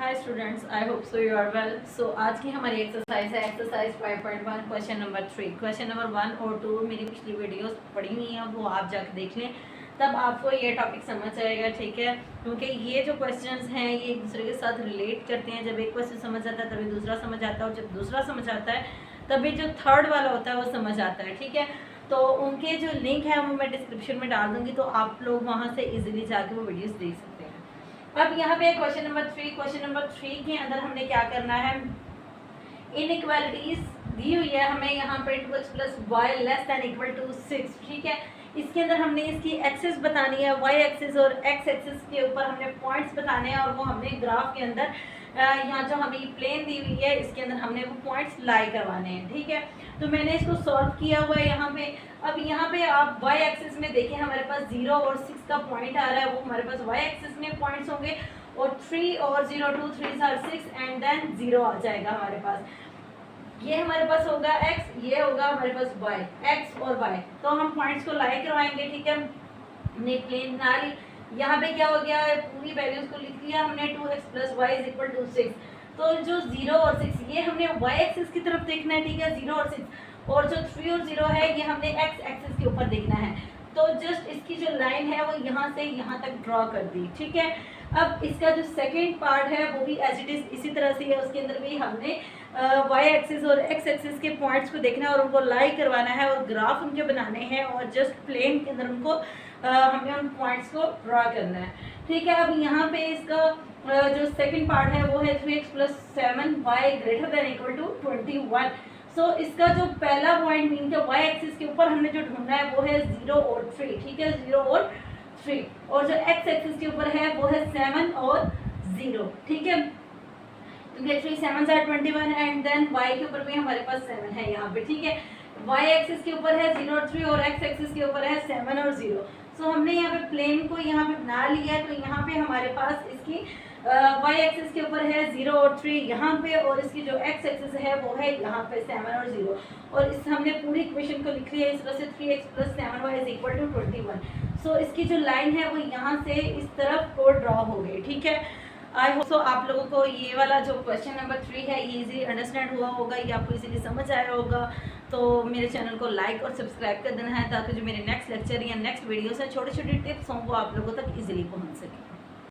Hi students, I hope so you are well. So आज की हमारी एक्सरसाइज है exercise 5.1 question number 3। Question number 1 और 2 मेरी पिछली वीडियोस पड़ी हुई हैं, वो आप जाकर देख लें, तब आपको ये टॉपिक समझ आएगा। ठीक है, क्योंकि ये जो क्वेश्चंस हैं ये एक दूसरे के साथ रिलेट करते हैं। जब एक क्वेश्चन समझ आता है तभी दूसरा समझ आता है, और जब दूसरा समझ आता है तभी जो थर्ड वाला होता है वो समझ आता है। ठीक है, तो उनके जो लिंक है वो मैं डिस्क्रिप्शन में डाल दूँगी, तो आप लोग वहाँ से ईजिली जाके वो वीडियोज़ देख सकते हैं। अब यहाँ पे क्वेश्चन नंबर 3 के अंदर हमने क्या करना है, इनइक्वालिटीज दी हुई है हमें यहाँ पे 2x plus Y less than equal to 6। ठीक है, इसके अंदर हमने इसकी एक्सिस बतानी है, वाई एक्सिस और एक्स एक्सिस के ऊपर हमने पॉइंट्स बताने हैं, और वो हमने ग्राफ के अंदर यहाँ जो हमें प्लेन दी हुई है इसके अंदर हमने वो पॉइंट्स लाई करवाने हैं। ठीक है, तो मैंने इसको सॉल्व किया हुआ है यहाँ पे। अब यहाँ पे आप वाई एक्सिस में देखें, हमारे पास 0 और 6 का पॉइंट आ रहा है, वो हमारे पास वाई एक्सिस में पॉइंट्स होंगे, और 3 और 0 2 3 आर 6 एंड देन 0 आ जाएगा हमारे पास। ये हमारे पास होगा x, ये होगा हमारे पास y, x और y। तो हम पॉइंट्स को लाई करवाएंगे। ठीक है, हमने प्लेन बना ली। यहाँ पे क्या हो गया, पूरी वैल्यूज को लिख लिया हमने, 2x plus y is equal to 6। तो जो 0 और 6 ये हमने y एक्सिस की तरफ देखना है। ठीक है, 0 और 6, और जो 3 और 0 है ये हमने x एक्सिस के ऊपर देखना है। तो जस्ट इसकी जो लाइन है वो यहाँ से यहाँ तक ड्रॉ कर दी। ठीक है, अब इसका जो सेकेंड पार्ट है वो भी एज इट इज इसी तरह से है। उसके अंदर भी हमने वाई एक्सिस और एक्स एक्सिस के पॉइंट्स को देखना है और उनको लाई करवाना है और ग्राफ उनके बनाने हैं, और जस्ट प्लेन के अंदर उनको हमें उन पॉइंट्स को ड्रॉ करना है। ठीक है, अब यहाँ पे इसका जो सेकंड पार्ट है वो है 3x plus 7y greater than equal to 21। So इसका जो पहला पॉइंट मीन के वाई एक्सिस के ऊपर हमने जो ढूंढना है वो है 0 और 3। ठीक है, 0 और 3, और जो एक्स एक्सिस के ऊपर है वो है 7 और 0। ठीक है, क्योंकि 3 7 are 21 एंड देन y के ऊपर भी हमारे पास 7 है यहाँ पे। ठीक है, y एक्सिस के ऊपर है 0 और 3, और x एक्सिस के ऊपर है 7 और 0। सो हमने यहाँ पे प्लेन को यहाँ पे बना लिया है। तो यहाँ पे हमारे पास इसकी y एक्सिस के ऊपर है 0 और 3 यहाँ पे, और इसकी जो x एक्सिस है वो है यहाँ पे 7 और 0, और इस हमने पूरी इक्वेशन को लिख लिया इस तरह से 3x plus 7y is equal to 21। So इसकी जो लाइन है वो यहाँ से इस तरफ को ड्रॉ हो गई। ठीक है, आई होप सो आप लोगों को ये वाला जो क्वेश्चन नंबर 3 है ये इजी अंडरस्टैंड हुआ होगा, ये आपको इजीली समझ आया होगा। तो मेरे चैनल को लाइक और सब्सक्राइब कर देना है, ताकि जो मेरे नेक्स्ट लेक्चर या नेक्स्ट वीडियोस हैं छोटी छोटी टिप्स हों वो आप लोगों तक इजीली पहुंच सके।